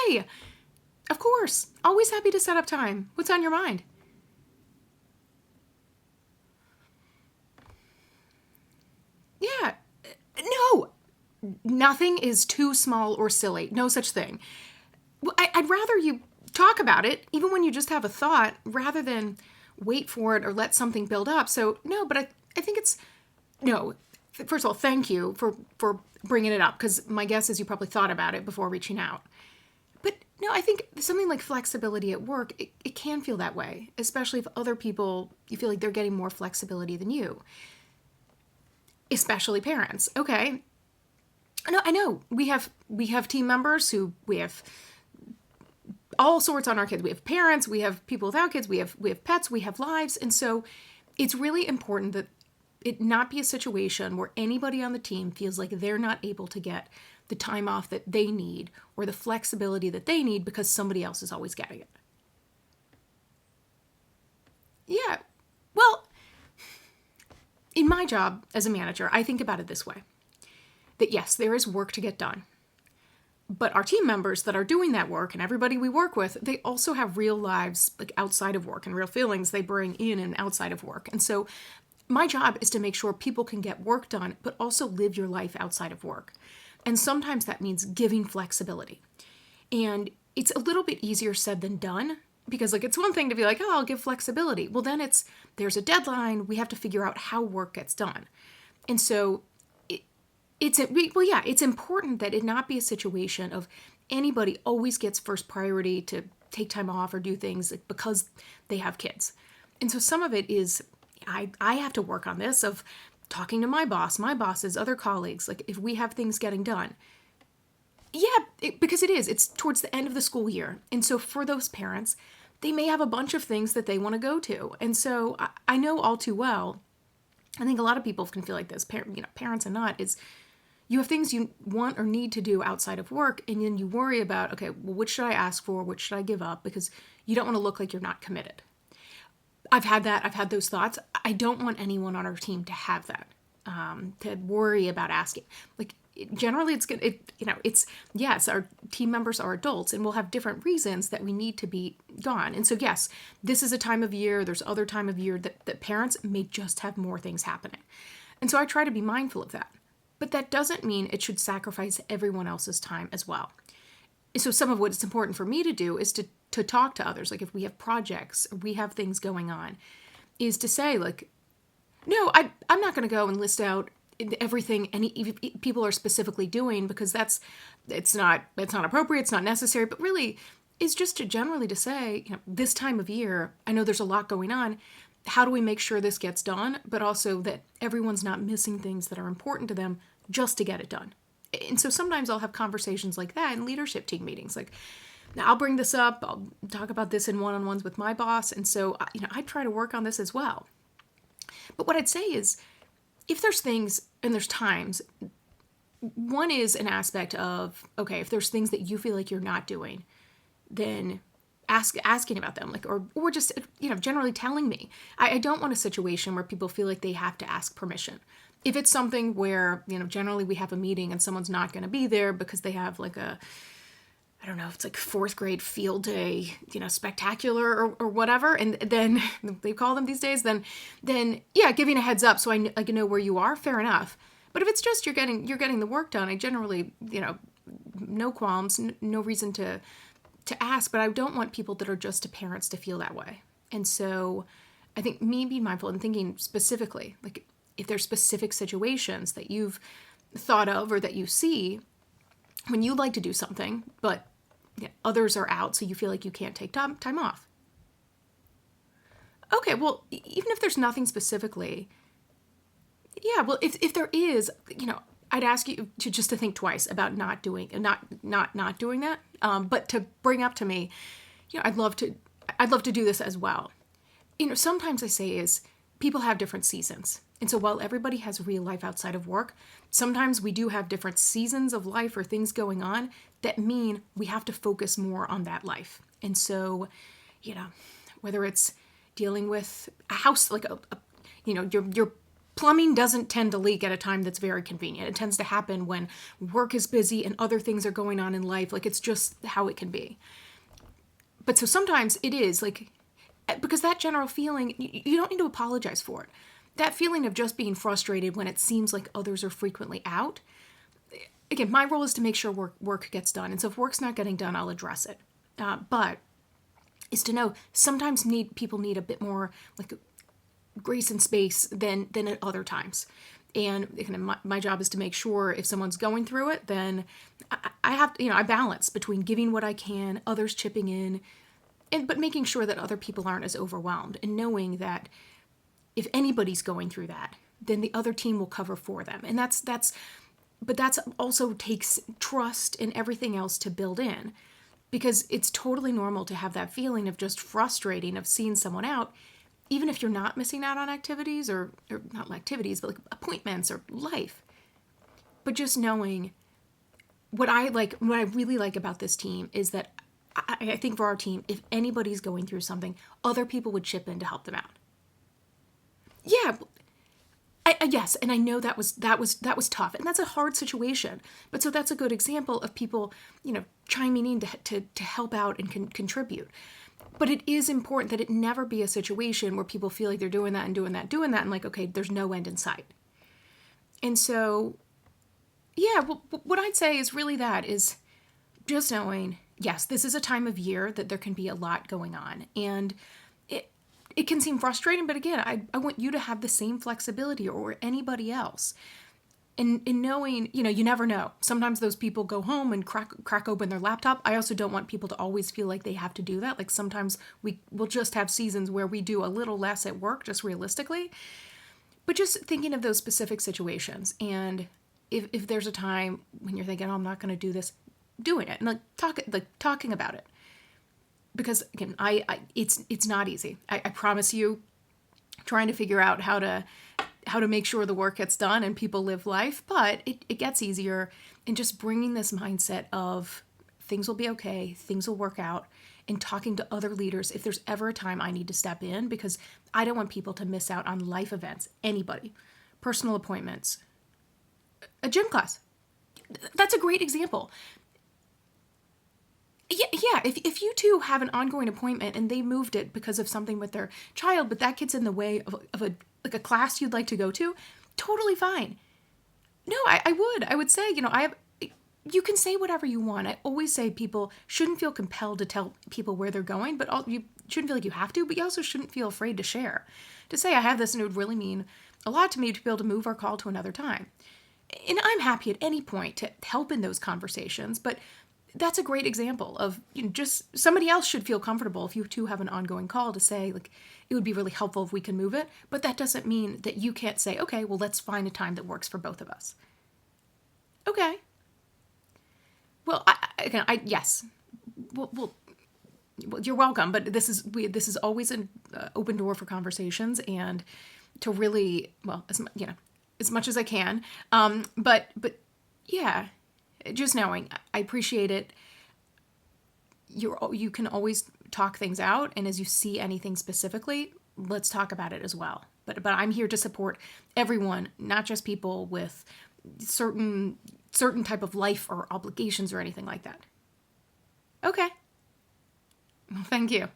Hey, of course. Always happy to set up time. What's on your mind? Yeah. No. Nothing is too small or silly. No such thing. I'd rather you talk about it, even when you just have a thought, rather than wait for it or let something build up. So, no, but I think it's, no. First of all, thank you for bringing it up, because my guess is you probably thought about it before reaching out. But no, I think something like flexibility at work, it can feel that way, especially if other people, you feel like they're getting more flexibility than you, especially parents. Okay. No, I know we have team members who we have all sorts on our kids. We have parents, we have people without kids, we have pets, we have lives. And so it's really important that it not be a situation where anybody on the team feels like they're not able to get the time off that they need or the flexibility that they need because somebody else is always getting it. Yeah. Well, in my job as a manager, I think about it this way. That yes, there is work to get done. But our team members that are doing that work and everybody we work with, they also have real lives like outside of work and real feelings they bring in and outside of work. And so my job is to make sure people can get work done, but also live your life outside of work. And sometimes that means giving flexibility. And it's a little bit easier said than done, because like it's one thing to be like, oh, I'll give flexibility. Well, then there's a deadline. We have to figure out how work gets done. And so it's important that it not be a situation of anybody always gets first priority to take time off or do things because they have kids. And so some of it is, I have to work on this of talking to my bosses, other colleagues, like if we have things getting done. Yeah, because it's towards the end of the school year. And so for those parents, they may have a bunch of things that they want to go to. And so I know all too well, I think a lot of people can feel like this, parents and not, is you have things you want or need to do outside of work, and then you worry about, okay, well, what should I ask for? What should I give up? Because you don't want to look like you're not committed. I've had those thoughts. I don't want anyone on our team to have that, to worry about asking. Like, generally it's good. Yes, our team members are adults and we'll have different reasons that we need to be gone. And so, yes, this is a time of year. There's other time of year that parents may just have more things happening. And so I try to be mindful of that. But that doesn't mean it should sacrifice everyone else's time as well. So some of what it's important for me to do is to talk to others. Like if we have projects or we have things going on, is to say like, no, I'm not going to go and list out everything any people are specifically doing, because it's not appropriate, it's not necessary. But really, it's just generally to say, this time of year, I know there's a lot going on. How do we make sure this gets done, but also that everyone's not missing things that are important to them just to get it done? And so sometimes I'll have conversations like that in leadership team meetings. Like, now I'll bring this up, I'll talk about this in one-on-ones with my boss. And so, I try to work on this as well. But what I'd say is, if there's things and there's times, one is an aspect of, okay, if there's things that you feel like you're not doing, then asking about them, like, or just, generally telling me. I don't want a situation where people feel like they have to ask permission. If it's something where, generally we have a meeting and someone's not going to be there because they have like I don't know, if it's like 4th grade field day, spectacular or whatever, and then they call them these days, then yeah, giving a heads up so I know where you are, fair enough. But if it's just you're getting the work done, I generally, no qualms, no reason to ask, but I don't want people that are just parents to feel that way. And so I think me being mindful and thinking specifically, like if there's specific situations that you've thought of or that you see when you like to do something, but others are out, so you feel like you can't take time off. Okay, well, even if there's nothing specifically, yeah, well, if there is, I'd ask you to think twice about not doing that. But to bring up to me, I'd love to do this as well. Sometimes I say is people have different seasons. And so while everybody has real life outside of work, sometimes we do have different seasons of life or things going on that mean we have to focus more on that life. And so, whether it's dealing with a house, like your plumbing doesn't tend to leak at a time that's very convenient. It tends to happen when work is busy and other things are going on in life. Like, it's just how it can be. But so sometimes it is like, because that general feeling, you don't need to apologize for it. That feeling of just being frustrated when it seems like others are frequently out. Again, my role is to make sure work gets done. And so if work's not getting done, I'll address it. But is to know sometimes people need a bit more like grace and space than at other times. And my job is to make sure if someone's going through it, then I have to, I balance between giving what I can, others chipping in, but making sure that other people aren't as overwhelmed, and knowing that if anybody's going through that, then the other team will cover for them. And that's also takes trust and everything else to build in, because it's totally normal to have that feeling of just frustrating of seeing someone out, even if you're not missing out on activities or not activities, but like appointments or life. But just knowing what I really like about this team is that I think for our team, if anybody's going through something, other people would chip in to help them out. Yeah, yes, and I know that was tough, and that's a hard situation. But so that's a good example of people, chiming in to help out and contribute. But it is important that it never be a situation where people feel like they're doing that, and like, okay, there's no end in sight. And so, yeah, what I'd say is really that is just knowing, yes, this is a time of year that there can be a lot going on, and it can seem frustrating, but again, I want you to have the same flexibility or anybody else. And in knowing, you never know. Sometimes those people go home and crack open their laptop. I also don't want people to always feel like they have to do that. Like, sometimes we'll just have seasons where we do a little less at work, just realistically. But just thinking of those specific situations. And if there's a time when you're thinking, oh, I'm not going to do this, doing it. And talking about it. Because again, it's not easy. I promise you, trying to figure out how to make sure the work gets done and people live life, but it gets easier. And just bringing this mindset of things will be okay, things will work out, and talking to other leaders if there's ever a time I need to step in, because I don't want people to miss out on life events, anybody, personal appointments, a gym class. That's a great example. Yeah. If you two have an ongoing appointment and they moved it because of something with their child, but that gets in the way of a class you'd like to go to, totally fine. No, I would say, you can say whatever you want. I always say people shouldn't feel compelled to tell people where they're going, but you shouldn't feel like you have to, but you also shouldn't feel afraid to share. To say, I have this and it would really mean a lot to me to be able to move our call to another time. And I'm happy at any point to help in those conversations, but that's a great example of, just somebody else should feel comfortable if you two have an ongoing call to say, like, it would be really helpful if we can move it. But that doesn't mean that you can't say, okay, well, let's find a time that works for both of us. Okay. Well, yes. Well, you're welcome. But this is always an open door for conversations, and to really, well, as much as I can. But yeah. Just knowing, I appreciate it. You can always talk things out, and as you see anything specifically, let's talk about it as well. But I'm here to support everyone, not just people with certain type of life or obligations or anything like that. Okay. Well, thank you.